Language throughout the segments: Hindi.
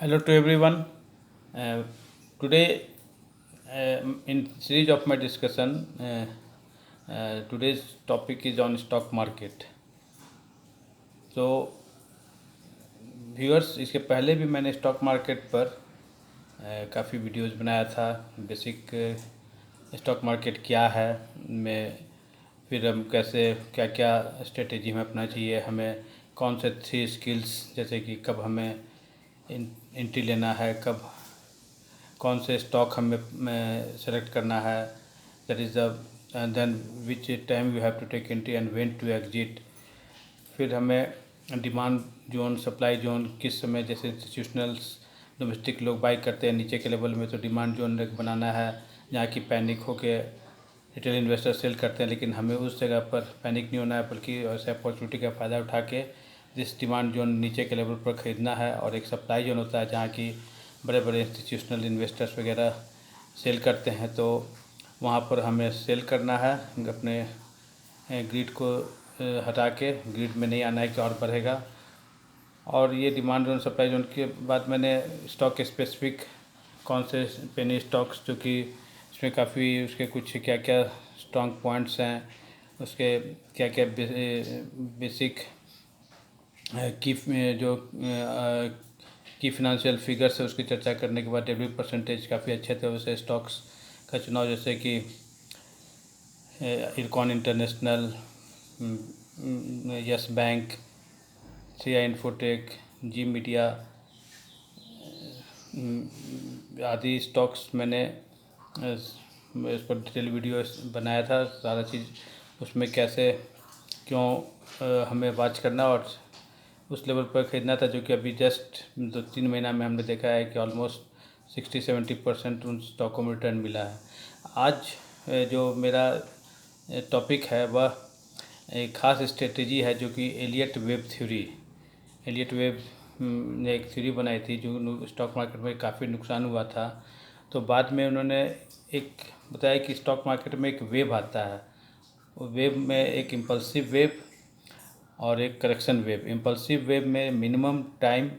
Hello to everyone. Uh, Today, in series of my discussion, today's topic is on stock market. So, viewers, इसके पहले भी मैंने स्टॉक मार्केट पर काफ़ी वीडियोस बनाया था। बेसिक स्टॉक मार्केट क्या है, में फिर हम कैसे क्या क्या स्ट्रेटेजी हमें अपनाना चाहिए, हमें कौन से 3 स्किल्स, जैसे कि कब हमें एंट्री लेना है, कब कौन से स्टॉक हमें सेलेक्ट करना है, that is the then which time you have to take entry and when to exit. फिर हमें डिमांड जोन, सप्लाई जोन किस समय, जैसे इंस्टीट्यूशनल्स डोमेस्टिक लोग बाई करते हैं नीचे के लेवल में, तो डिमांड जोन बनाना है जहाँ की पैनिक होके रिटेल इन्वेस्टर सेल करते हैं, लेकिन हमें उस जगह पर पैनिक नहीं होना है, बल्कि ऐसे अपॉर्चुनिटी का फ़ायदा उठा के जिस डिमांड जोन नीचे के लेवल पर ख़रीदना है। और एक सप्लाई जोन होता है जहाँ की बड़े बड़े इंस्टीट्यूशनल इन्वेस्टर्स वगैरह सेल करते हैं, तो वहाँ पर हमें सेल करना है, अपने ग्रिड को हटा के ग्रिड में नहीं आना है कि और बढ़ेगा। और ये डिमांड जोन, सप्लाई जोन के बाद मैंने स्टॉक स्पेसिफिक कौन से पेनी स्टॉक्स, जो कि इसमें काफ़ी उसके कुछ क्या क्या स्ट्रॉन्ग पॉइंट्स हैं, उसके क्या क्या बेसिक की जो की फिनंशियल फिगर्स है, उसकी चर्चा करने के बाद डेब्यू परसेंटेज काफ़ी अच्छे थे वैसे स्टॉक्स का चुनाव, जैसे कि Ircon international, yes bank, CI Infotech, Zee media आदि स्टॉक्स मैंने इस पर डिटेल वीडियो बनाया था। सारा चीज़ उसमें कैसे क्यों हमें वॉच करना और उस लेवल पर ख़रीदना था, जो कि अभी जस्ट 2-3 महीना में हमने देखा है कि ऑलमोस्ट 60-70% उन स्टॉकों में रिटर्न मिला है। आज जो मेरा टॉपिक है वह एक ख़ास स्ट्रेटेजी है, जो कि Elliott wave theory. Elliott wave ने एक थ्योरी बनाई थी जो स्टॉक मार्केट में काफ़ी नुकसान हुआ था, तो बाद में उन्होंने एक बताया कि स्टॉक मार्केट में एक वेव आता है, वो वेव में एक इम्पल्सिव वेव और एक करेक्शन वेव। इम्पल्सिव वेव में मिनिमम टाइम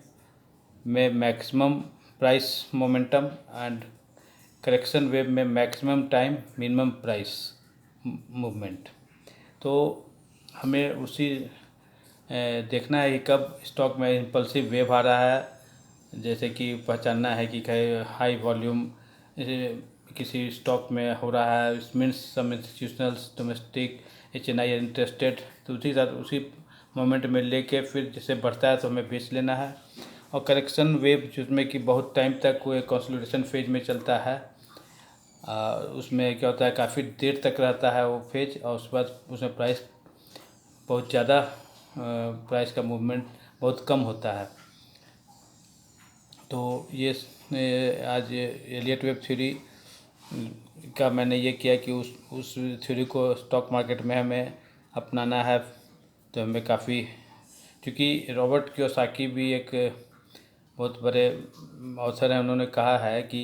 में maximum price momentum, and correction wave में maximum time minimum price movement. तो हमें उसी देखना है कि कब स्टॉक में इम्पल्सिव वेव आ रहा है, जैसे कि पहचानना है कि हाई वॉल्यूम किसी स्टॉक में हो रहा है, it means some institutionals domestic HNI interested, तो उसी साथ उसी मोमेंट में लेके फिर जैसे बढ़ता है तो हमें बेच लेना है। और करेक्शन वेव जिसमें कि बहुत टाइम तक वो एक कंसोलिडेशन फेज में चलता है, उसमें क्या होता है काफ़ी देर तक रहता है वो फेज, और उसके बाद उसमें प्राइस बहुत ज़्यादा प्राइस का मूवमेंट बहुत कम होता है। तो ये आज एलियट वेब थ्योरी का मैंने ये किया कि उस थ्योरी को स्टॉक मार्केट में हमें अपनाना है, तो हमें काफ़ी, क्योंकि रॉबर्ट कियोसाकी भी एक बहुत बड़े ऑथर हैं, उन्होंने कहा है कि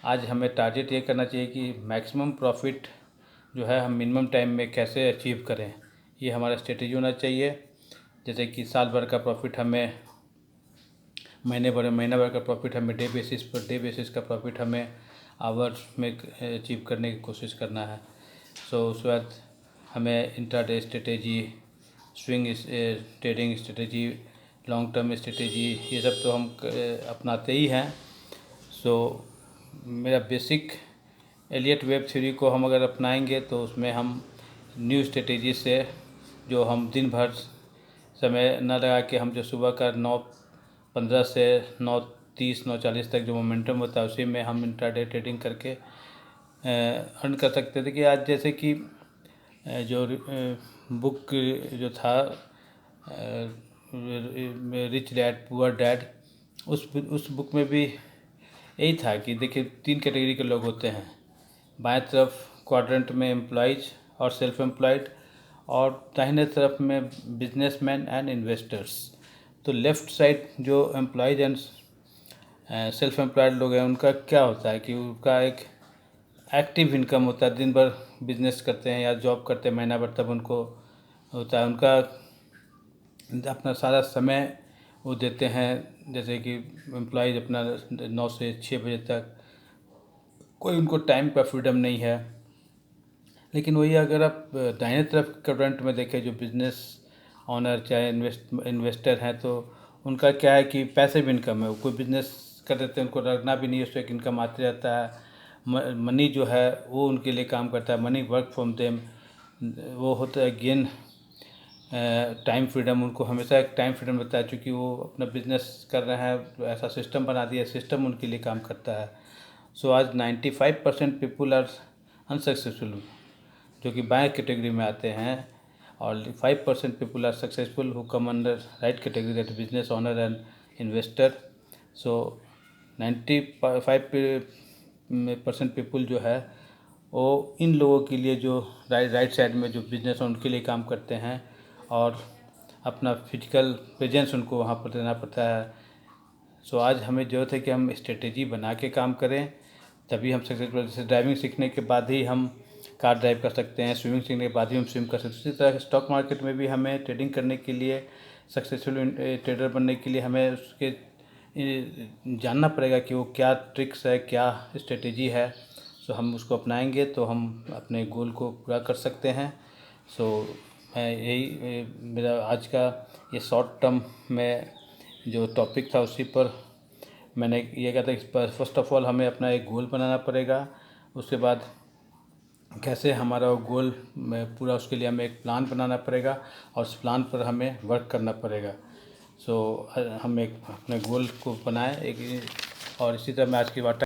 आज हमें टारगेट ये करना चाहिए कि मैक्सिमम प्रॉफिट जो है हम मिनिमम टाइम में कैसे अचीव करें, ये हमारा स्ट्रेटेजी होना चाहिए। जैसे कि साल भर का प्रॉफिट हमें महीना भर का प्रॉफिट हमें डे बेसिस का प्रॉफिट हमें आवर्स में अचीव करने की कोशिश करना है। सो उसके बाद हमें intraday strategy, swing trading strategy, long term strategy, ये सब तो हम अपनाते ही हैं। सो मेरा बेसिक एलियट वेब थ्योरी को हम अगर अपनाएंगे तो उसमें हम न्यू स्ट्रेटेजी से, जो हम दिन भर समय न लगा के, हम जो सुबह का 9:15 से 9:30 9:40 तक जो मोमेंटम होता है उसी में हम इंट्राडे ट्रेडिंग करके अर्न कर सकते थे। कि आज जैसे कि जो बुक जो था रिच डैड पुअर डैड, उस बुक में भी यही था कि देखिए 3 कैटेगरी के लोग होते हैं। बाएं तरफ क्वाड्रेंट में एम्प्लॉयज़ और सेल्फ एम्प्लॉयड, और दाहिने तरफ में बिजनेसमैन एंड इन्वेस्टर्स। तो लेफ़्ट साइड जो एम्प्लॉयज़ एंड सेल्फ एम्प्लॉयड लोग हैं, उनका क्या होता है कि उनका एक एक्टिव इनकम होता है, दिन भर बिजनेस करते हैं या जॉब करते हैं महीना भर, तब उनको होता है, उनका अपना सारा समय वो देते हैं जैसे कि एम्प्लॉयज़ अपना 9 से 6 बजे तक, कोई उनको टाइम का फ्रीडम नहीं है। लेकिन वही अगर आप दाहिने तरफ क्वाड्रेंट में देखें, जो बिजनेस ऑनर चाहे इन्वेस्टर हैं, तो उनका क्या है कि पैसिव इनकम है। वो कोई बिजनेस कर देते हैं, उनको रखना भी नहीं है, उससे एक इनकम आती रहता है। मनी जो है वो उनके लिए काम करता है, मनी वर्क फ्रॉम देम। वो होता है गेन टाइम फ्रीडम। उनको हमेशा एक टाइम फ्रीडम रहता है, क्योंकि वो अपना बिजनेस कर रहे हैं, तो ऐसा सिस्टम बना दिया, सिस्टम उनके लिए काम करता है। सो आज 95% पीपुल आर अनसक्सेसफुल, जो कि बाएं कैटेगरी में आते हैं, और 5% people are successful who come under right category, that business owner and investor. So 95% people जो है वो इन लोगों के लिए, जो राइट साइड में जो बिजनेस है उनके लिए काम करते हैं, और अपना फिजिकल प्रेजेंस उनको वहाँ पर देना पड़ता है। सो आज हमें ज़रूरत है कि हम स्ट्रेटेजी बना के काम करें, तभी हम सक्सेसफुल। जैसे ड्राइविंग सीखने के बाद ही हम कार ड्राइव कर सकते हैं, स्विमिंग सीखने के बाद ही हम स्विम कर सकते हैं। उसी तरह स्टॉक मार्केट में भी हमें ट्रेडिंग करने के लिए, सक्सेसफुल ट्रेडर बनने के लिए हमें उसके जानना पड़ेगा कि वो क्या ट्रिक्स है, क्या स्ट्रेटेजी है। सो हम उसको अपनाएंगे तो हम अपने गोल को पूरा कर सकते हैं। सो मैं यही मेरा आज का ये शॉर्ट टर्म में जो टॉपिक था, उसी पर मैंने ये कहा था कि फर्स्ट ऑफ ऑल हमें अपना एक गोल बनाना पड़ेगा। उसके बाद कैसे हमारा वो गोल में पूरा, उसके लिए हमें एक प्लान बनाना पड़ेगा, और उस प्लान पर हमें वर्क करना पड़ेगा। सो हम एक अपने गोल को बनाएं एक, और इसी तरह मैं आज की बात